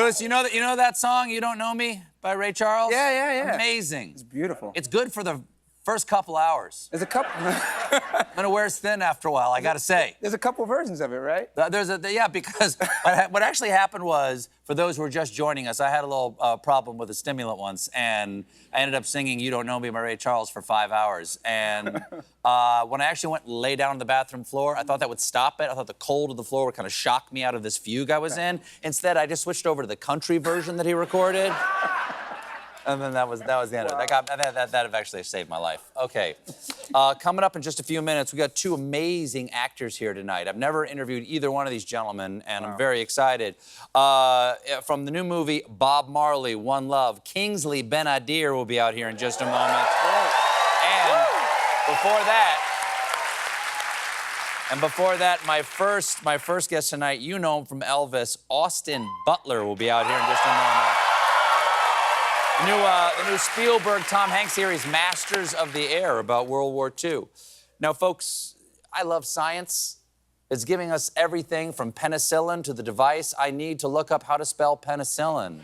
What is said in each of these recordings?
Lewis, you know that song, You Don't Know Me, by Ray Charles? Yeah. Amazing. It's beautiful. It's good for the first couple hours. There's a couple. And it wears thin after a while, I gotta say. There's a couple versions of it, right? Yeah, because what actually happened was, for those who are just joining us, I had a little problem with a stimulant once, and I ended up singing You Don't Know Me by Ray Charles for 5 hours. And when I actually went and lay down on the bathroom floor, I thought that would stop it. I thought the cold of the floor would kind of shock me out of this fugue I was in. Instead, I just switched over to the country version that he recorded. And then that was the end of it. That actually saved my life. Okay, coming up in just a few minutes, we got two amazing actors here tonight. I've never interviewed either one of these gentlemen, and I'm very excited. From the new movie, Bob Marley, One Love, Kingsley Ben-Adir will be out here in just a moment. And before that, my first guest tonight, you know him from Elvis, Austin Butler will be out here in just a moment. The new Spielberg Tom Hanks series, Masters of the Air, about World War II. Now, folks, I love science. It's giving us everything from penicillin to the device I need to look up how to spell penicillin.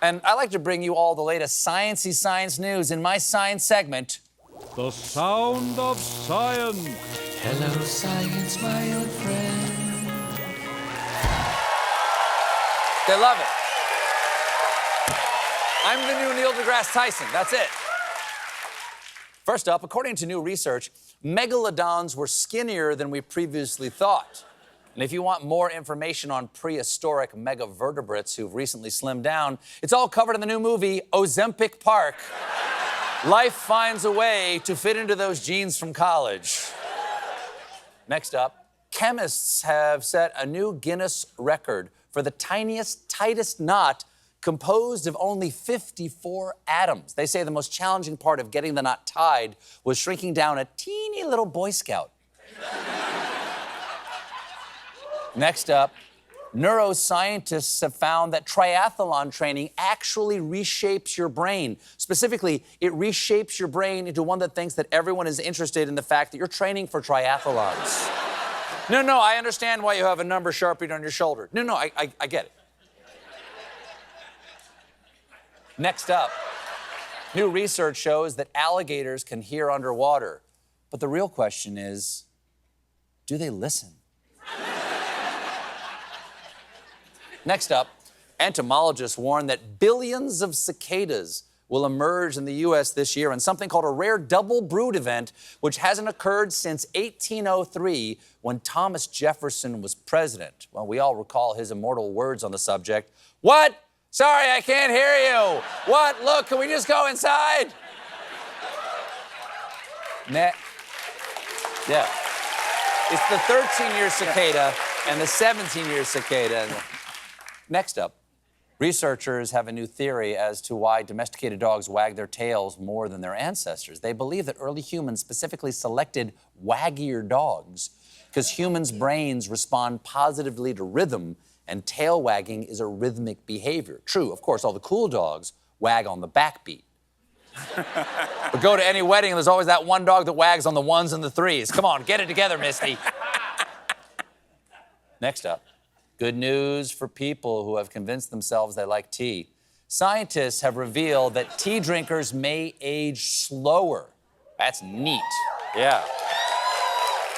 And I like to bring you all the latest sciencey science news in my science segment. The sound of science. Hello, science, my old friend. They love it. I'm the new Neil deGrasse Tyson. That's it. First up, according to new research, megalodons were skinnier than we previously thought. And if you want more information on prehistoric megavertebrates who've recently slimmed down, it's all covered in the new movie, Ozempic Park. Life finds a way to fit into those genes from college. Next up, chemists have set a new Guinness record for the tiniest, tightest knot composed of only 54 atoms. They say the most challenging part of getting the knot tied was shrinking down a teeny little Boy Scout. Next up, neuroscientists have found that triathlon training actually reshapes your brain. Specifically, it reshapes your brain into one that thinks that everyone is interested in the fact that you're training for triathlons. No, I understand why you have a number sharpied on your shoulder. No, I get it. Next up, new research shows that alligators can hear underwater. But the real question is, do they listen? Next up, entomologists warn that billions of cicadas will emerge in the U.S. this year in something called a rare double brood event, which hasn't occurred since 1803 when Thomas Jefferson was president. Well, we all recall his immortal words on the subject. What? Sorry, I can't hear you. What? Look, can we just go inside? Yeah. It's the 13-year cicada and the 17-year cicada. Next up, researchers have a new theory as to why domesticated dogs wag their tails more than their ancestors. They believe that early humans specifically selected waggier dogs because humans' brains respond positively to rhythm, and tail wagging is a rhythmic behavior. True, of course, all the cool dogs wag on the backbeat. But go to any wedding, and there's always that one dog that wags on the ones and the threes. Come on, get it together, Misty. Next up, good news for people who have convinced themselves they like tea. Scientists have revealed that tea drinkers may age slower. That's neat. Yeah.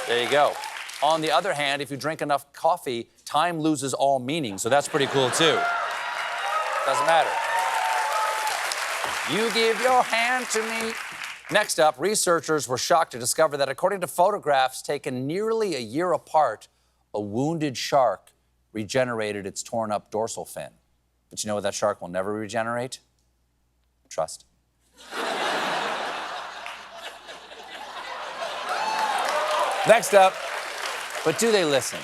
There you go. On the other hand, if you drink enough coffee, time loses all meaning, so that's pretty cool, too. Doesn't matter. You give your hand to me. Next up, researchers were shocked to discover that according to photographs taken nearly a year apart, a wounded shark regenerated its torn-up dorsal fin. But you know what that shark will never regenerate? Trust. Next up, but do they listen?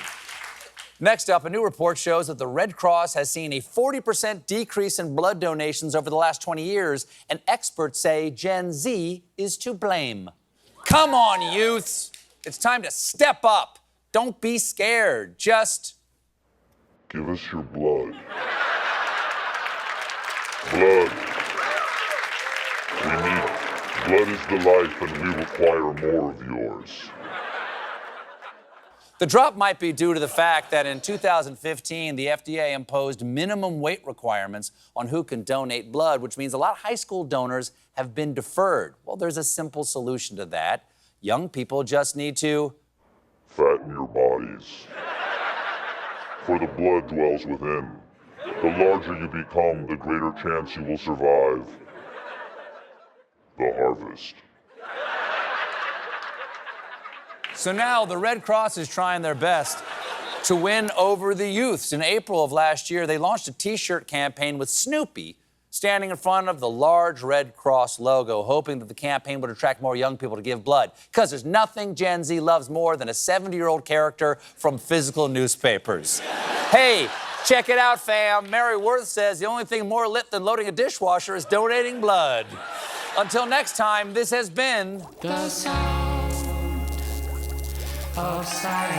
Next up, a new report shows that the Red Cross has seen a 40% decrease in blood donations over the last 20 years, and experts say Gen Z is to blame. Come on, youths. It's time to step up. Don't be scared. Just give us your blood. Blood. We need it. Blood is the life, and we require more of yours. The drop might be due to the fact that in 2015, the FDA imposed minimum weight requirements on who can donate blood, which means a lot of high school donors have been deferred. Well, there's a simple solution to that. Young people just need to Fatten your bodies. For the blood dwells within. The larger you become, the greater chance you will survive the harvest. So now the Red Cross is trying their best to win over the youths. In April of last year, they launched a T-shirt campaign with Snoopy standing in front of the large Red Cross logo, hoping that the campaign would attract more young people to give blood. Because there's nothing Gen Z loves more than a 70-year-old character from physical newspapers. Hey, check it out, fam. Mary Worth says the only thing more lit than loading a dishwasher is donating blood. Until next time, this has been The sound of silence.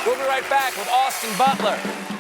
We'll be right back with Austin Butler.